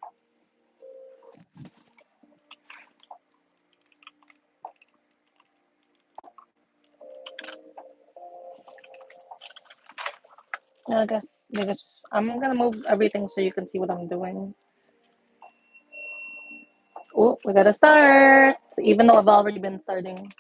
Yeah, I guess because I'm gonna move everything so you can see what I'm doing. Oh, we gotta start. Even though I've already been starting.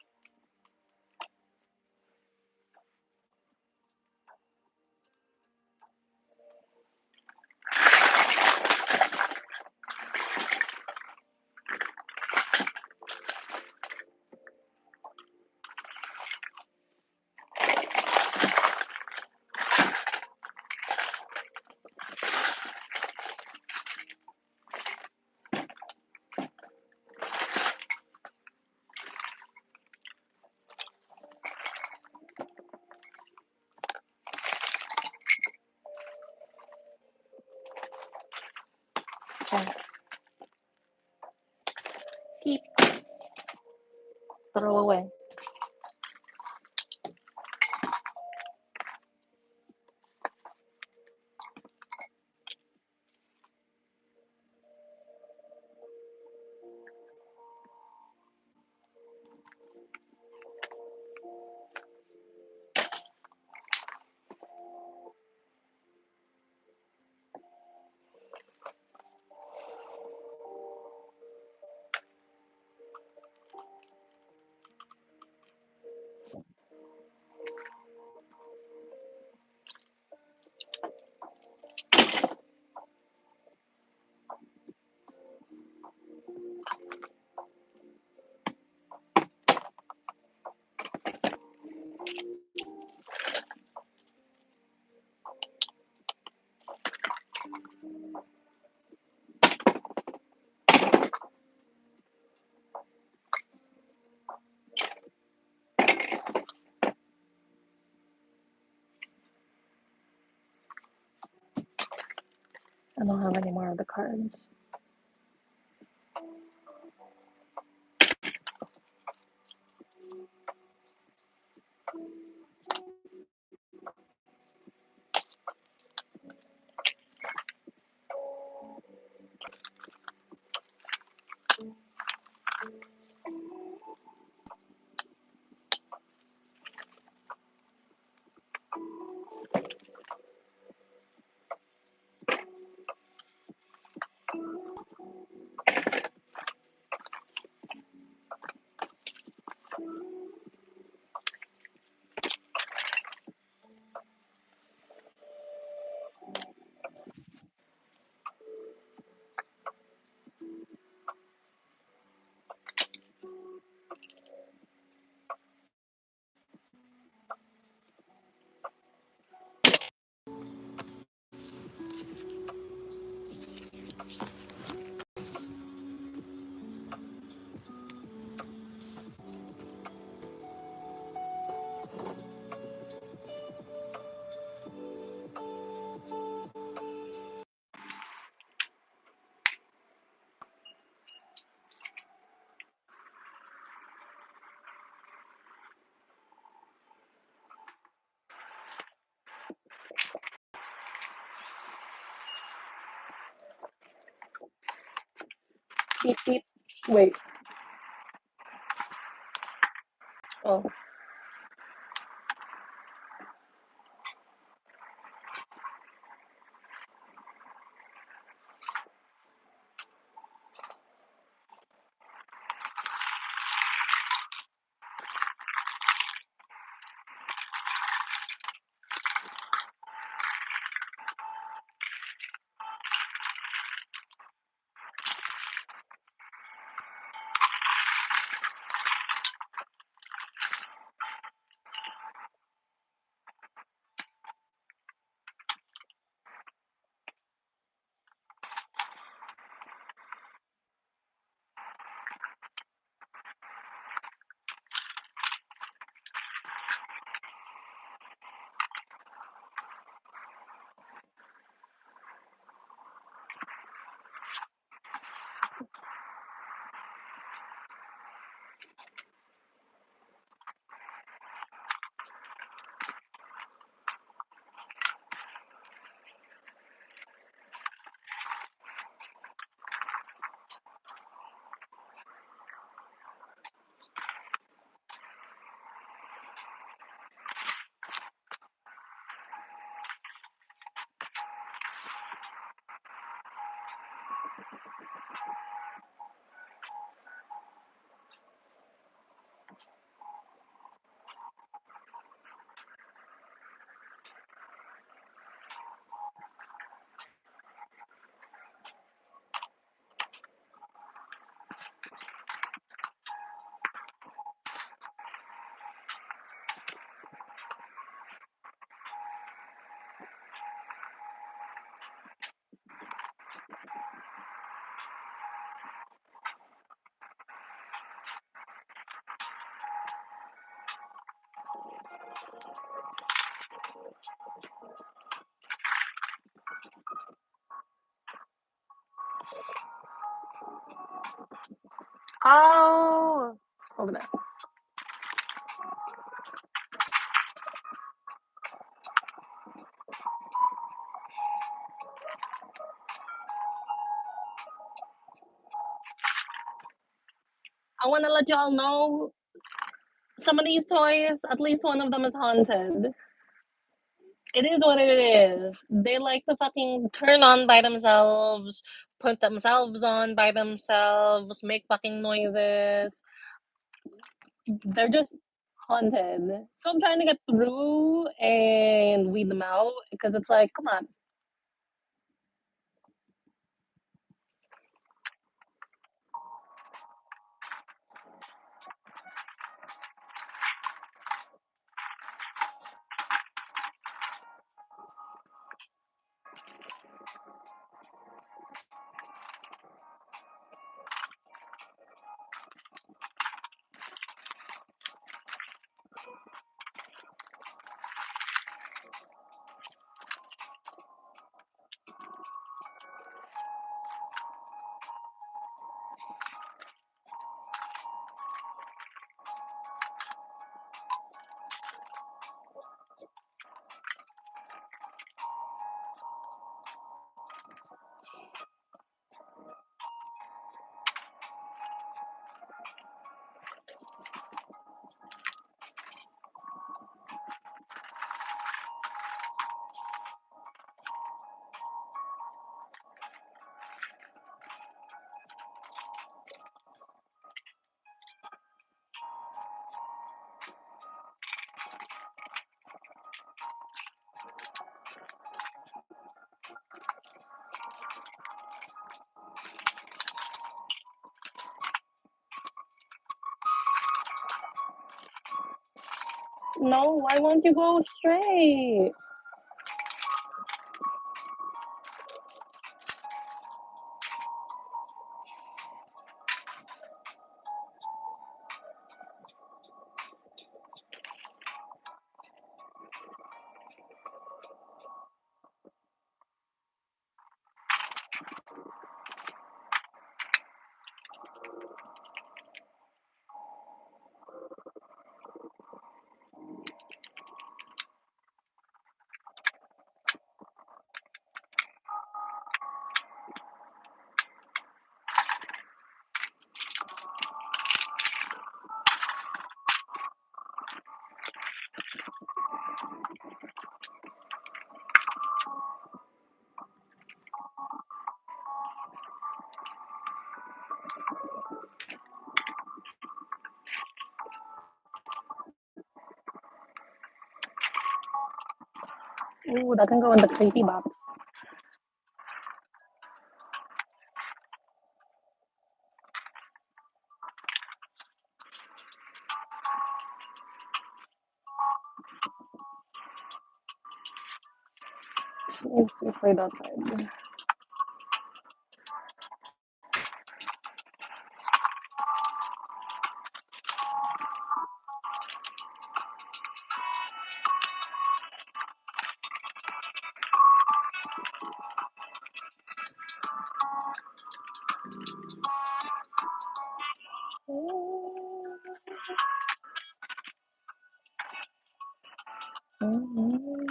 Okay. Keep. Throw away. I don't have any more of the cards. Beep beep. Wait. Oh. Oh, over there. I want to let y'all know some of these toys, at least one of them is haunted. It is what it is. They like to fucking turn on by themselves, put themselves on by themselves, make fucking noises. They're just haunted. So I'm trying to get through and weed them out because it's like, come on. No, why won't you go straight? Ooh, that can go in the creepy box. Needs to be played outside. Mhm.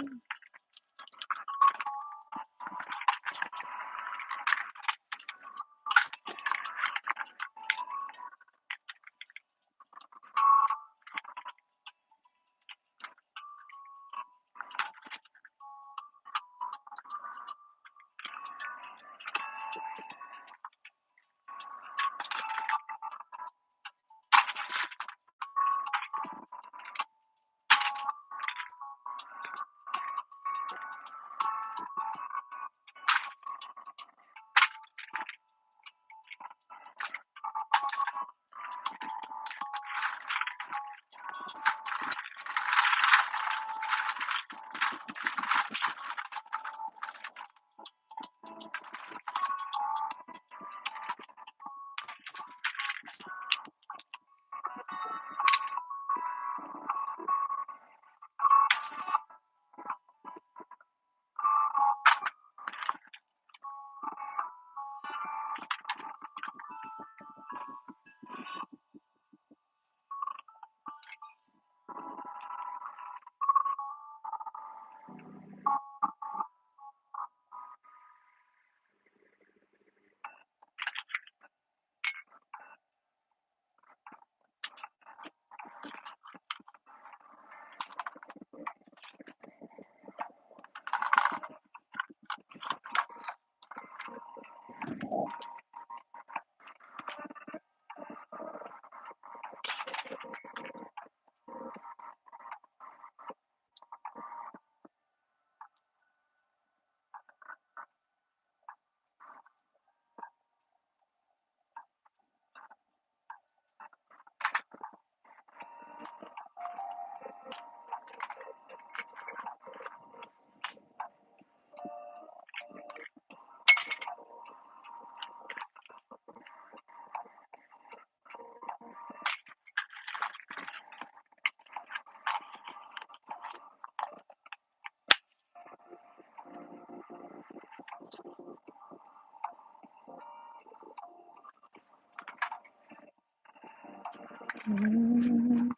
Mhm.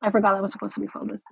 I forgot that was supposed to be filled with.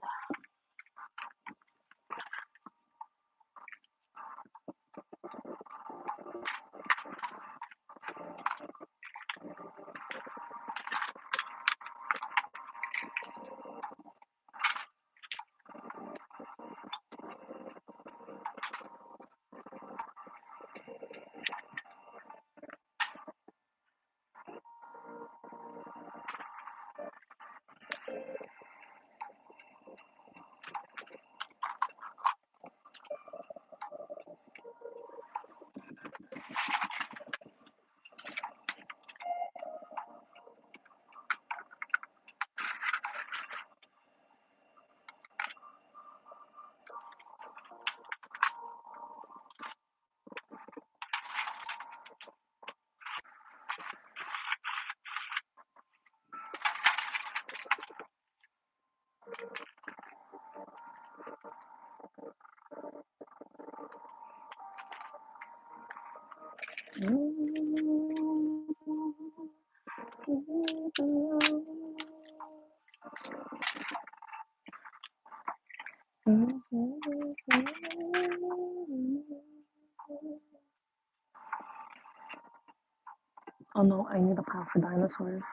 Oh no, I need a path for dinosaurs.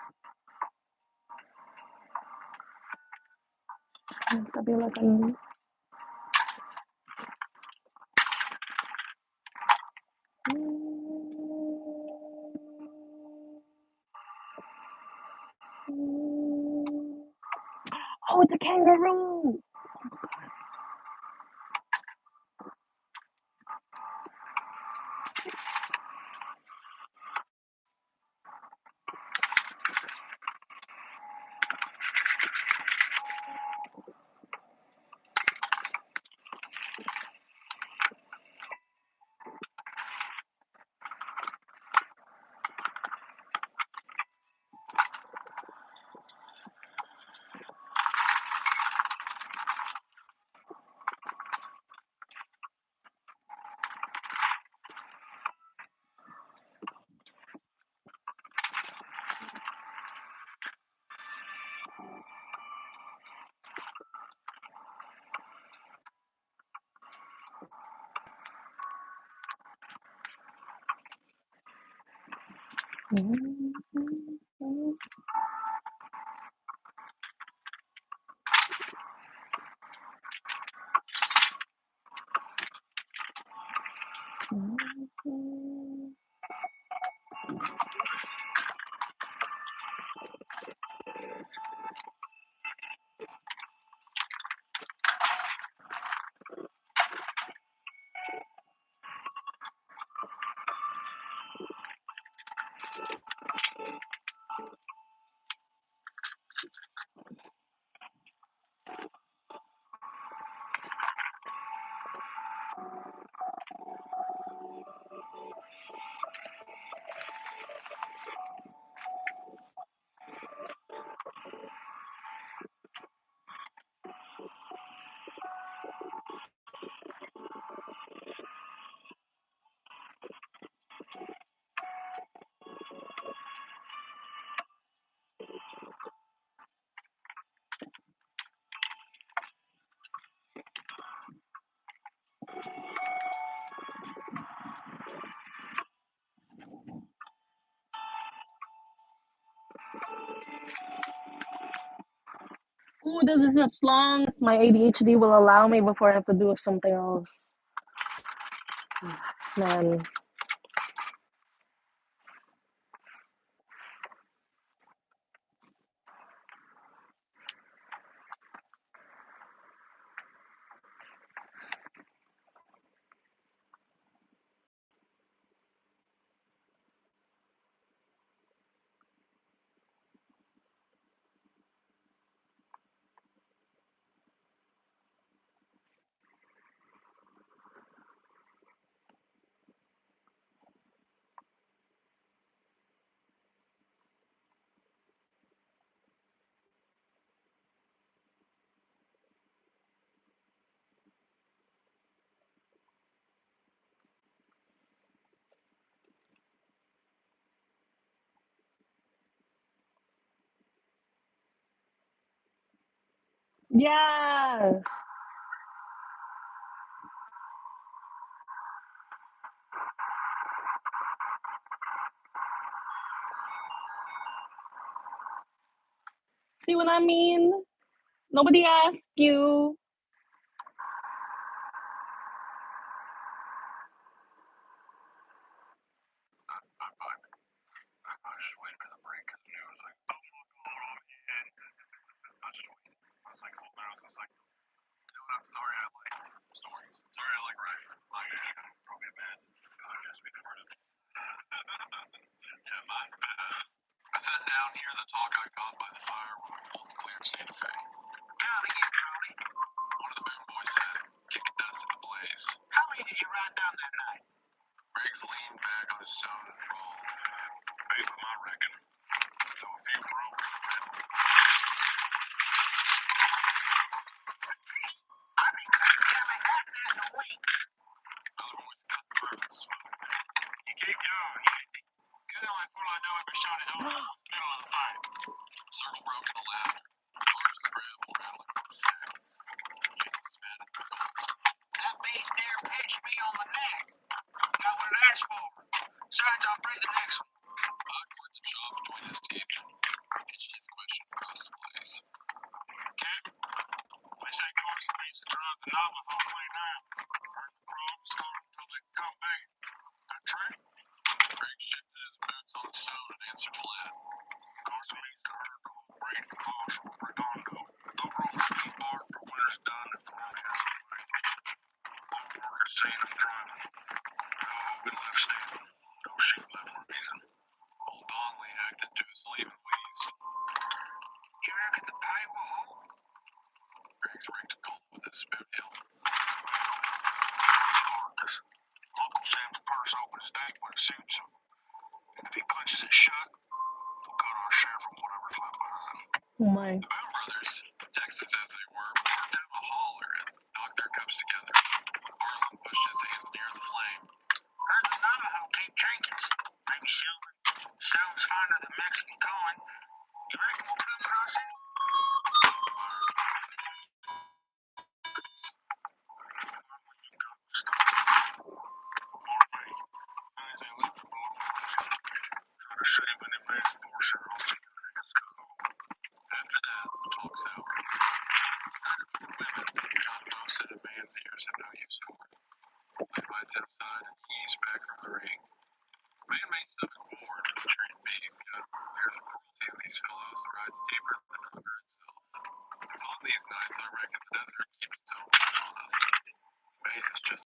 That'd be like a. Oh, it's a kangaroo! Ooh, this is as long as my ADHD will allow me before I have to do something else. Man. Yes. See what I mean? Nobody asked you. I was just waiting for the break because I was like, oh my god, I'm in. I was just waiting. I was like, holding out. I was like, you know what? I'm sorry I like stories. Sorry I like writing. Like, probably a bad podcast before it. Yeah, my bad. I sat down here the talk I got by the fire when we pulled clear of Santa Fe. Howdy, you Brody. One of the boom boys said, kicking dust at the blaze. How many did you ride down that night? Briggs leaned back on his stone and rolled. 8 of them, I reckon. Though a few broke. I mean, tell me half that in a week. Another voice got nervous. You keep going. You're the only fool I know ever shot it over in the middle of the fight. Circle broke into laughter. Arms scrambled, rattling from the saddle. Jason spat at the thoughts. That beast near pinched me on the neck. Got what it asked for. Besides, I'll break the next one. Backwards and jaw between his teeth. Pitched his question across the place. Cat, they say Carson needs to drive the Navajo way now. Heard the crops until they come back. That true? Greg shifted his boots on the stone and answered flat. Carson needs to herd the whole breed for Marshall Redondo. They'll grow the sweet bark for when it's done if the work has to wait. Both workers seen him driving. No Hogan left standing. No sheep left grazing. Old Donley hacked into his sleeve and wheezed. You reckon the pay will hold? Greg's raked a cold with his boot heel. Because Uncle Sam's purse opens deep when it suits him. And if he clenches it shut, we'll cut our share from whatever's left behind. Oh my. The Boone brothers, Texans as they were, worked out a holler and knocked their cups together. Harlan pushed his hands near the flame. Heard the Navajo keep trinkets. Maybe silver. Stone's finer than Mexican coin. You reckon we'll come across it? Anything left for blow? Try to shave court. Led by Tim side and ease back from the ring. Man may stomach war with trained beef, yet there's a cruelty in these fellows that rides deeper than hunger itself. It's on these nights I reckon the desert keeps its own on us. Mace is just